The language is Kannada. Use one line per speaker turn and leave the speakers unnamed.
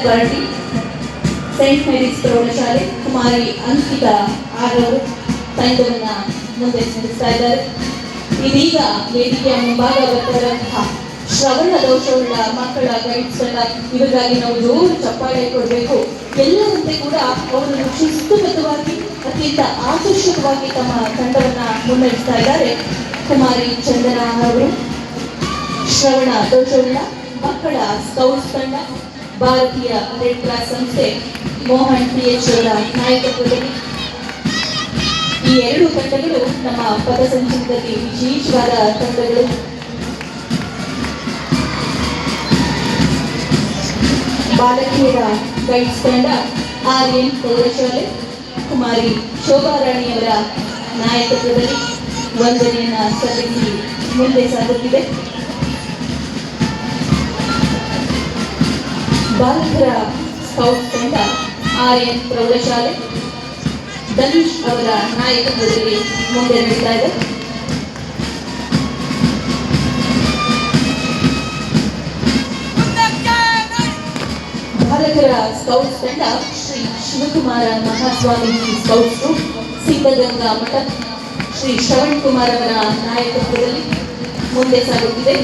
ಪಾರ್ಟಿ, ಸೈಂಟ್ ಮೇರೀಸ್ ಪ್ರೌಢಶಾಲೆ ಕುಮಾರಿ ಅಂಕಿತಾ ಆರವರು ತಂಡವನ್ನ ಮುಂದೆ ನಡೆಸ್ತಾ ಇದ್ದಾರೆ. ಇದೀಗ ವೇದಿಕೆಯ ಮುಂಭಾಗ ಬರ್ತಿರುವಂತಹ ಶ್ರವಣ ದೋಷವುಳ್ಳ ಮಕ್ಕಳ ಗೈಡ್ಸ್ ತಂಡ, ಇವರಿಗಾಗಿ ನಾವು ಜೋರು ಚಪ್ಪಾಳೆ ಕೊಡಬೇಕು. ಎಲ್ಲರಂತೆ ಕೂಡ ಅವರು ಶಿಸ್ತುಬದ್ಧವಾಗಿ ಅತ್ಯಂತ ಆಕರ್ಷಕವಾಗಿ ತಮ್ಮ ತಂಡವನ್ನ ಮುನ್ನಡೆಸ್ತಾ ಇದ್ದಾರೆ. ಕುಮಾರಿ ಚಂದನಾ ಅವರು, ಶ್ರವಣ ದೋಷವುಳ್ಳ ಮಕ್ಕಳ ಸ್ಕೌಟ್ಸ್ ತಂಡ, ಭಾರತೀಯ ರೆಡ್ ಕ್ರಾಸ್ ಸಂಸ್ಥೆ ಮೋಹನ್ PH ಅವರ ನಾಯಕತ್ವದಲ್ಲಿ ಈ ಎರಡು ತಂಡಗಳು ನಮ್ಮ ಪಥಸಂಚಲನದಲ್ಲಿ ವಿಶೇಷವಾದ ತಂಡಗಳು. ಬಾಲಕಿಯರ ಗೈಡ್ಸ್ ತಂಡ RN ಪ್ರೌಢಶಾಲೆ ಕುಮಾರಿ ಶೋಭಾರಾಣಿಯವರ ನಾಯಕತ್ವದಲ್ಲಿ ವಂದನೆಯನ್ನ ಸಲ್ಲಿಸಿ ಮುಂದೆ ಸಾಗುತ್ತಿದೆ. ಬಾಲಕರ ಸ್ಕೌಟ್ ತಂಡ RN ಪ್ರೌಢಶಾಲೆ ಧನುಷ್ ಅವರ ನಾಯಕತ್ವದಲ್ಲಿ ಮುಂದೆ ನಡೀತಾ ಇದೆ. ಬಾಲಕರ ಸ್ಕೌಟ್ಸ್ ತಂಡ ಶ್ರೀ ಶಿವಕುಮಾರ ಮಹಾಸ್ವಾಮೀಜಿ ಸ್ಕೌಟ್ಸ್ ಗ್ರೂಪ್ ಸಿದ್ಧಗಂಗಾ ಮಠ ಶ್ರೀ ಶ್ರವಣ್ ಕುಮಾರ್ ಅವರ ನಾಯಕತ್ವದಲ್ಲಿ ಮುಂದೆ ಸಾಗುತ್ತಿದೆ.